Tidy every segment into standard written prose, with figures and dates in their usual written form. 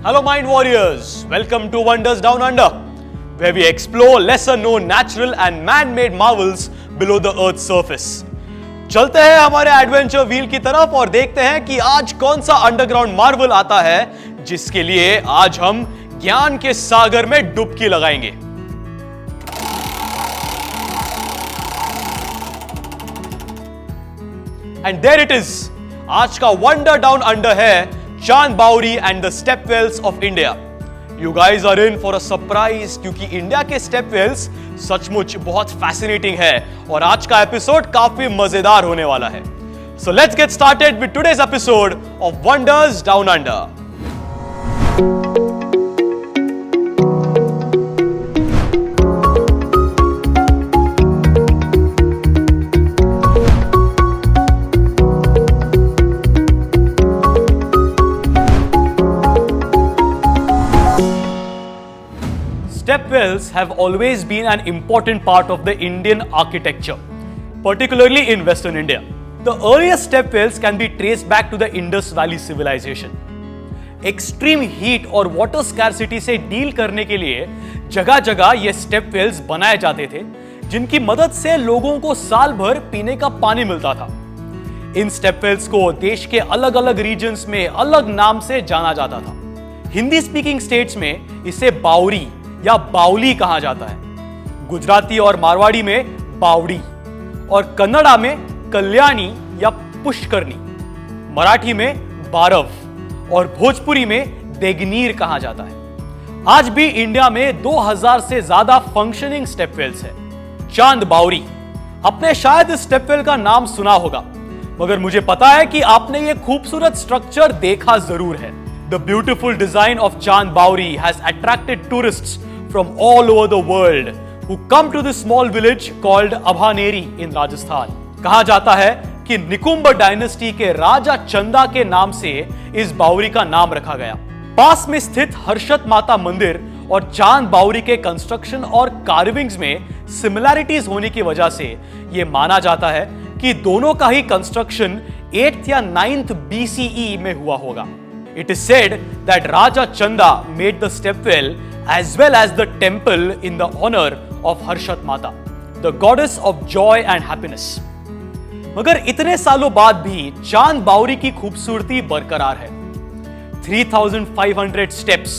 Hello Mind Warriors, welcome to Wonders Down Under, where we explore lesser known natural and man-made marvels below the earth's surface. चलते हैं हमारे adventure wheel की तरफ और देखते हैं कि आज कौन सा अंडरग्राउंड मार्वल आता है जिसके लिए आज हम ज्ञान के सागर में डुबकी लगाएंगे। एंड देयर इट इज, आज का वंडर डाउन अंडर है Chand Baori and the stepwells of India. You guys are in for a surprise, क्योंकि इंडिया के स्टेप वेल्स सचमुच बहुत फैसिनेटिंग है और आज का एपिसोड काफी मजेदार होने वाला है। So let's get started with today's episode of wonders down under. Step wells have always been an important part of the Indian architecture, particularly in Western India. The earliest step wells can be traced back to the Indus Valley civilization. Extreme heat और water scarcity से deal करने के लिए जगह जगह ये step wells बनाए जाते थे, जिनकी मदद से लोगों को साल भर पीने का पानी मिलता था। इन step wells को देश के अलग अलग रीजन्स में अलग नाम से जाना जाता था। हिंदी स्पीकिंग स्टेट्स में इसे बावरी या बावली कहा जाता है, गुजराती और मारवाड़ी में बावड़ी और कन्नड़ा में कल्याणी या पुष्करनी, मराठी में बारव और भोजपुरी में देगनीर कहा जाता है। आज भी इंडिया में 2000 से ज्यादा फंक्शनिंग स्टेप वेल्स है। चांद बावरी, आपने शायद इस स्टेप वेल का नाम सुना होगा, मगर मुझे पता है कि आपने ये खूबसूरत स्ट्रक्चर देखा जरूर है। The beautiful design of Chand Bauri has attracted tourists from all over the world who come to this small village called Abhaneri in Rajasthan. कहा जाता है कि निकुंब डायनेस्टी के राजा चंदा के नाम से इस बावरी का नाम रखा गया। पास में स्थित हर्षत माता मंदिर और चांद बावरी के कंस्ट्रक्शन और कार्विंग्स में सिमिलैरिटीज होने की वजह से यह माना जाता है कि दोनों का ही कंस्ट्रक्शन 8th या 9th BCE में हुआ होगा। It is said that Raja Chanda made the stepwell as well as the temple in the honor of Harshat Mata, the goddess of joy and happiness. मगर इतने सालों बाद भी चांद बावरी की खूबसूरती बरकरार है। 3,500 steps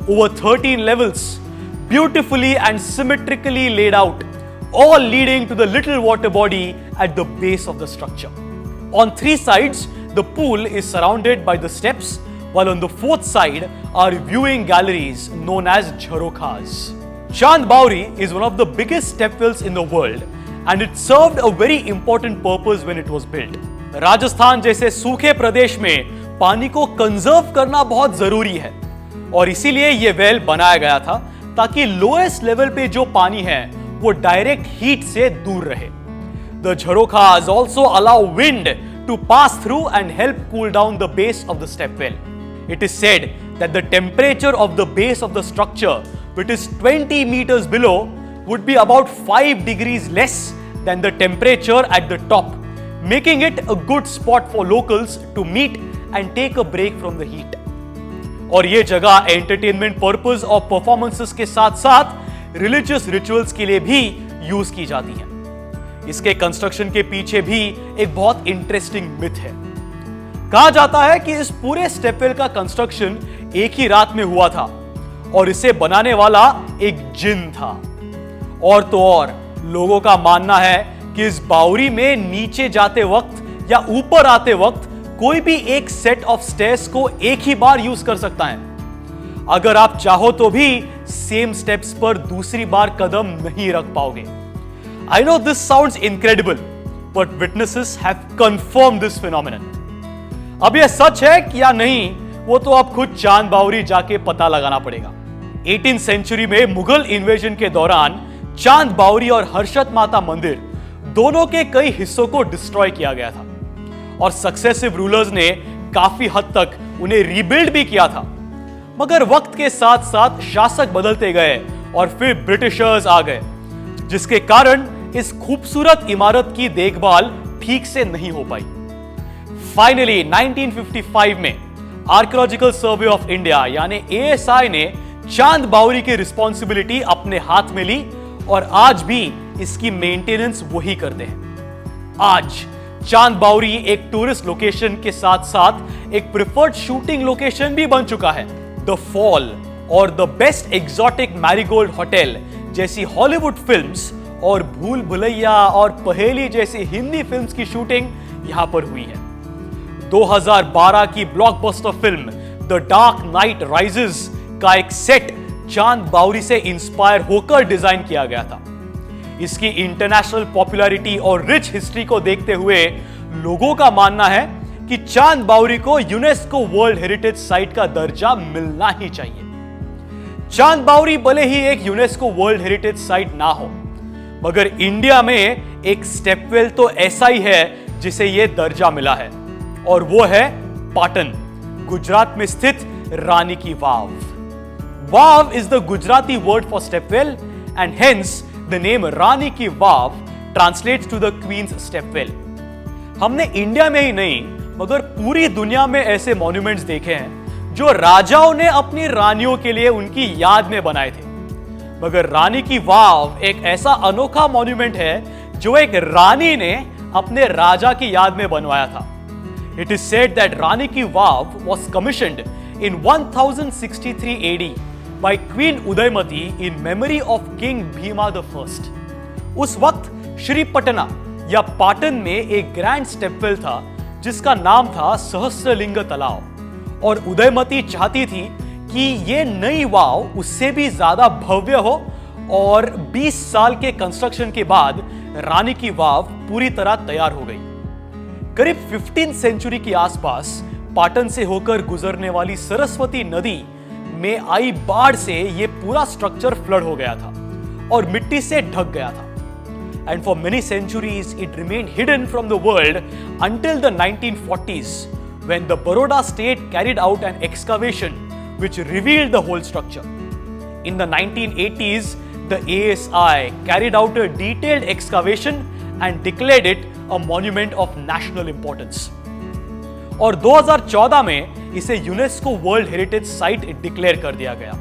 over 13 levels, beautifully and symmetrically laid out, all leading to the little water body at the base of the structure. On 3 sides, the pool is surrounded by the steps, while on the 4th side are viewing galleries known as jharokhas. Chand Bauri is one of the biggest step wells in the world and it served a very important purpose when it was built. Rajasthan जैसे सूखे प्रदेश में पानी को conserve करना बहुत जरूरी है और इसीलिए ये वेल बनाया गया था ताकि लोएस्ट लेवल पे जो पानी है वो डायरेक्ट हीट से दूर रहे। The jharokhas also allow wind to pass through and help cool down the base of the step well. It is said that the temperature of the base of the structure, which is 20 meters below, would be about 5 degrees less than the temperature at the top, making it a good spot for locals to meet and take a break from the heat. और ये जगह entertainment purpose और performances के साथ साथ religious rituals के लिए भी यूज की जाती है। इसके कंस्ट्रक्शन के पीछे भी एक बहुत इंटरेस्टिंग मिथ है। कहा जाता है कि इस पूरे स्टेपवेल का कंस्ट्रक्शन एक ही रात में हुआ था और इसे बनाने वाला एक जिन था। और तो और लोगों का मानना है कि इस बावरी में नीचे जाते वक्त या ऊपर आते वक्त कोई भी एक सेट ऑफ स्टेयर्स को एक ही बार यूज कर सकता है। अगर आप चाहो तो भी सेम स्टेप्स पर दूसरी बार कदम नहीं रख पाओगे। I know this sounds incredible, but witnesses have confirmed this phenomenon. अब यह सच है कि या नहीं, वो तो अब खुद चांद बावरी जाके पता लगाना पड़ेगा। 18th सेंचुरी में मुगल इन्वेजन के दौरान चांद बावरी और हर्षत माता मंदिर दोनों के कई हिस्सों को डिस्ट्रॉय किया गया था और सक्सेसिव रूलर्स ने काफी हद तक उन्हें रीबिल्ड भी किया था। मगर वक्त के साथ साथ शासक बदलते गए और फिर ब्रिटिशर्स आ गए, जिसके कारण इस खूबसूरत इमारत की देखभाल ठीक से नहीं हो पाई। फाइनली 1955 में आर्कियोलॉजिकल सर्वे ऑफ इंडिया यानी ASI ने चांद बावरी की रिस्पॉन्सिबिलिटी अपने हाथ में ली और आज भी इसकी मेंटेनेंस वही करते हैं। आज चांद बावरी एक टूरिस्ट लोकेशन के साथ साथ एक प्रिफर्ड शूटिंग लोकेशन भी बन चुका है। द फॉल और the best exotic marigold hotel जैसी हॉलीवुड फिल्म्स और भूल भुलैया और पहेली जैसी हिंदी फिल्म्स की शूटिंग यहां पर हुई है। 2012 की blockbuster film the dark night rises का एक सेट चांद बावरी से इंस्पायर होकर डिजाइन किया गया था। इसकी इंटरनेशनल पॉपुलैरिटी और रिच हिस्ट्री को देखते हुए लोगों का मानना है कि चांद बावरी को यूनेस्को वर्ल्ड हेरिटेज साइट का दर्जा मिलना ही चाहिए। चांद बावरी भले ही एक यूनेस्को वर्ल्ड हेरिटेज साइट ना हो, मगर इंडिया में एक स्टेपवेल तो ऐसा ही है जिसे यह दर्जा मिला है, और वो है पाटन, गुजरात में स्थित Rani ki Vav. Vav is the Gujarati word for stepwell and hence the name Rani ki Vav translates to the queen's stepwell. हमने इंडिया में ही नहीं मगर पूरी दुनिया में ऐसे मॉन्यूमेंट्स देखे हैं जो राजाओं ने अपनी रानियों के लिए उनकी याद में बनाए थे, मगर रानी की वाव एक ऐसा अनोखा मॉन्यूमेंट है जो एक रानी ने अपने राजा की याद में बनवाया था। It is said that Rani Ki Vav was commissioned in 1063 AD by Queen Udaymati in memory of King Bhima the First. उस वक्त श्रीपटना या पाटन में एक ग्रैंड स्टेपवेल था जिसका नाम था सहस्त्रलिंग तालाब, और उदयमती चाहती थी कि ये नई वाव उससे भी ज्यादा भव्य हो, और 20 साल के कंस्ट्रक्शन के बाद रानी की वाव पूरी तरह तैयार हो गई। करीब 15th सेंचुरी के आसपास पाटन से होकर गुजरने वाली सरस्वती नदी में आई बाढ़ से यह पूरा स्ट्रक्चर फ्लड हो गया था और मिट्टी से ढक गया था। And for many centuries it remained hidden from the world until the 1940s when the Baroda state carried out an excavation which revealed the whole structure. In the 1980s, the ASI carried out a detailed excavation and declared it a monument of national importance. और 2014 में इसे UNESCO world heritage site declare कर दिया गया।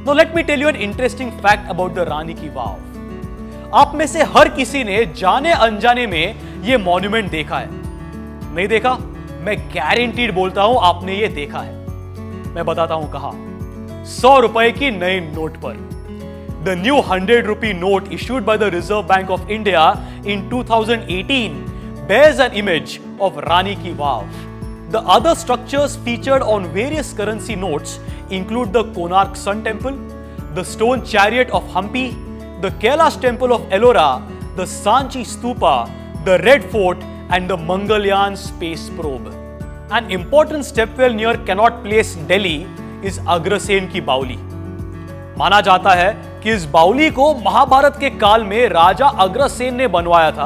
Now let me tell you an interesting fact about the रानी की वाव। आप में से हर किसी ने जाने अनजाने में यह मॉन्यूमेंट देखा है। नहीं देखा? मैं गारंटीड बोलता हूं आपने ये देखा है। मैं बताता हूं कहां। 100 रुपए की नई नोट पर। The new 100 rupee note issued by the Reserve Bank of India in 2018 bears an image of Rani Ki Vav. The other structures featured on various currency notes include the Konark Sun Temple, the Stone Chariot of Hampi, the Kailash Temple of Ellora, the Sanchi Stupa, the Red Fort, and the Mangalyaan space probe. An important stepwell near Connaught Place, Delhi, is Agrasen की बावली। माना जाता है कि इस बावली को महाभारत के काल में राजा अग्रसेन ने बनवाया था,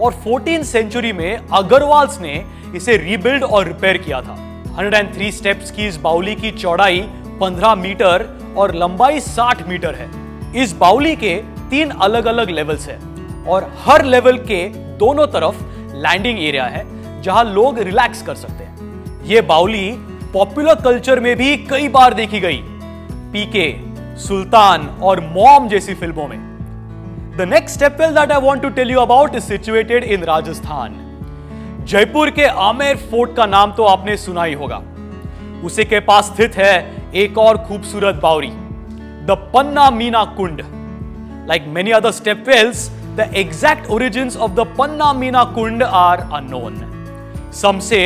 और 14th सेंचुरी में अग्रवाल्स ने इसे रीबिल्ड और रिपेयर किया था। 103 स्टेप्स की इस बावली की चौड़ाई 15 मीटर और लंबाई 60 मीटर है। इस बावली के 3 अलग अलग लेवल्स हैं, और हर लेवल के दोनों तरफ लैंडिंग एरिया है जहां लोग रिलैक्स कर सकते हैं। यह बावली पॉपुलर कल्चर में भी कई बार देखी गई, पीके, सुल्तान और मॉम जैसी फिल्मों में। The next stepwell that I want to tell you about is situated in Rajasthan. Jaipur के आमेर फोर्ट का नाम तो आपने सुना ही होगा। उसी के पास स्थित है एक और खूबसूरत बावरी, the Panna Meena Kund. Like many other stepwells, the exact origins of the Panna Meena Kund are unknown. Some say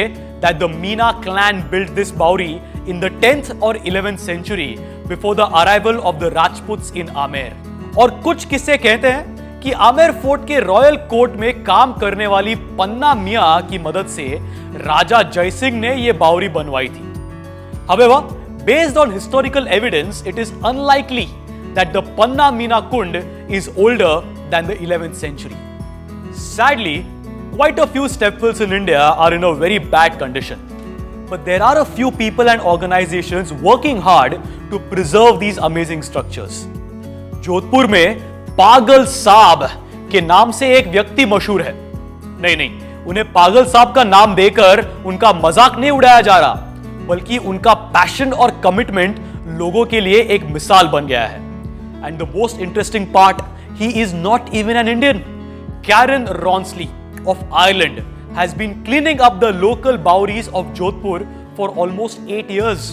that the Meena clan built this Bauri in the 10th or 11th century before the arrival of the Rajputs in Amer. और कुछ किस्से कहते हैं कि Amer fort के royal court में काम करने वाली पन्ना मियां की मदद से राजा जयसिंह ने यह बावरी बनवाई थी। However, based on historical evidence, it is unlikely that the Panna Meena Kund is older than the 11th century. Sadly, quite a few stepwells in India are in a very bad condition. But there are a few people and organizations working hard to preserve these amazing structures. Jodhpur में पागल साहब के नाम से एक व्यक्ति मशहूर है। नहीं, उन्हें पागल साहब का नाम देकर उनका मजाक नहीं उड़ाया जा रहा, बल्कि उनका पैशन और कमिटमेंट लोगों के लिए एक मिसाल बन गया है। And the most interesting part, he is not even an Indian. Karen Ronsley of Ireland has been cleaning up the local Boweries of Jodhpur for almost 8 years.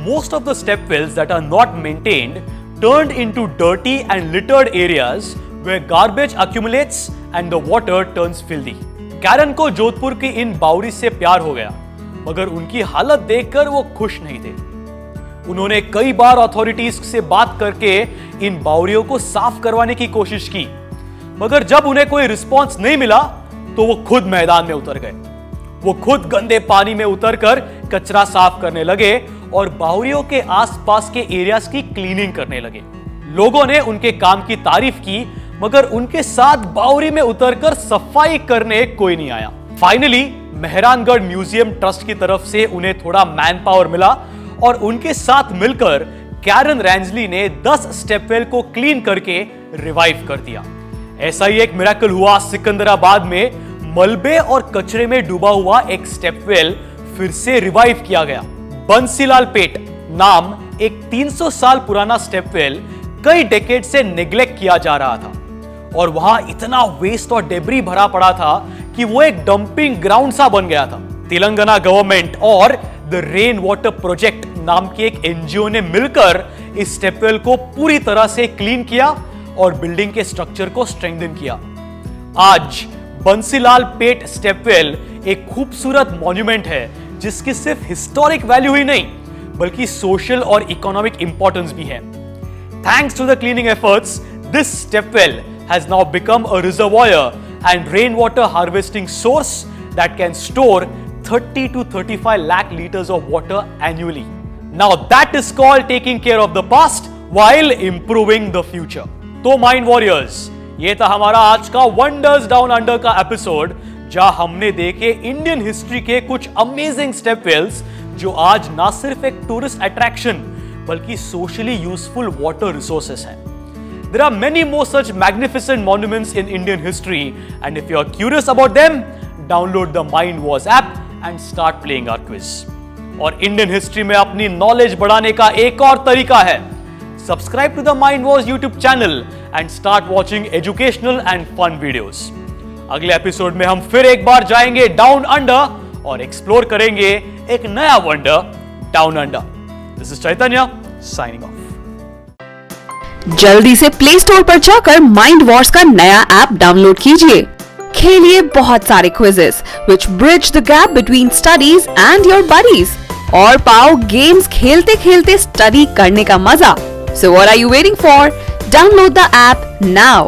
Most of the stepwells that are not maintained turned into dirty and littered areas where garbage accumulates and the water turns filthy. Karen को जोधपुर की इन बावरी से प्यार हो गया, मगर उनकी हालत देखकर वो खुश नहीं थे। उन्होंने कई बार अथॉरिटीज से बात करके इन बावरियों को साफ करवाने की कोशिश की, मगर जब उन्हें कोई रिस्पॉन्स नहीं मिला तो वो खुद मैदान में उतर गए। वो खुद गंदे पानी में उतरकर कचरा साफ करने लगे और बावरियों के आसपास के एरियाज की क्लीनिंग करने लगे। लोगों ने उनके काम की तारीफ की, मगर उनके साथ बावरी में उतरकर सफाई करने कोई नहीं आया। फाइनली मेहरानगढ़ म्यूजियम ट्रस्ट की तरफ से उन्हें थोड़ा मैन पावर मिला और उनके साथ मिलकर कैरन रैंजली ने 10 स्टेपवेल को क्लीन करके रिवाइव कर दिया। ऐसा ही एक मिरेकल हुआ सिकंदराबाद में। मलबे और कचरे में डूबा हुआ एक स्टेपवेल फिर से रिवाइव किया गया। बंसीलाल पेट नाम एक 300 साल पुराना स्टेपवेल कई डेकेड से नेग्लेक्ट किया जा रहा था और वहां इतना वेस्ट और डेब्री भरा पड़ा था कि वो एक डंपिंग ग्राउंड सा बन गया था। तेलंगाना गवर्नमेंट और द रेन वाटर प्रोजेक्ट नाम की एक एनजीओ ने मिलकर इस स्टेपवेल को पूरी तरह से क्लीन किया और बिल्डिंग के स्ट्रक्चर को स्ट्रेंथन किया। आज बंसीलाल पेट स्टेपवेल एक खूबसूरत मॉन्यूमेंट है जिसकी सिर्फ हिस्टोरिक वैल्यू ही नहीं बल्कि सोशल और इकोनॉमिक इंपॉर्टेंस भी है। Thanks to the cleaning efforts, this stepwell has now become a reservoir and rainwater harvesting source that can store 30 to 35 lakh liters of water annually. Now that is called taking care of the past while improving the future. तो mind warriors, ये था हमारा आज का wonders down under का episode, जहां हमने देखे इंडियन हिस्ट्री के कुछ अमेजिंग स्टेपवेल्स जो आज ना सिर्फ एक टूरिस्ट अट्रैक्शन बल्कि सोशली यूजफुल वाटर रिसोर्सेस हैं। There are many more such magnificent monuments in Indian history, and if you are curious about them, download the Mind Wars app and start playing our quiz. और Indian history में अपनी knowledge बढ़ाने का एक और तरीका है, subscribe to the Mind Wars YouTube channel and start watching educational and fun videos. अगले एपिसोड में हम फिर एक बार जाएंगे डाउन अंडर और एक्सप्लोर करेंगे एक नया wonder down under. This is Chaitanya signing off. जल्दी से प्ले स्टोर पर जाकर माइंड वॉर्स का नया ऐप डाउनलोड कीजिए। खेलिए बहुत सारे quizzes which bridge the gap between studies and your buddies और पाओ गेम्स खेलते खेलते स्टडी करने का मजा। So what are you waiting for? Download the app now.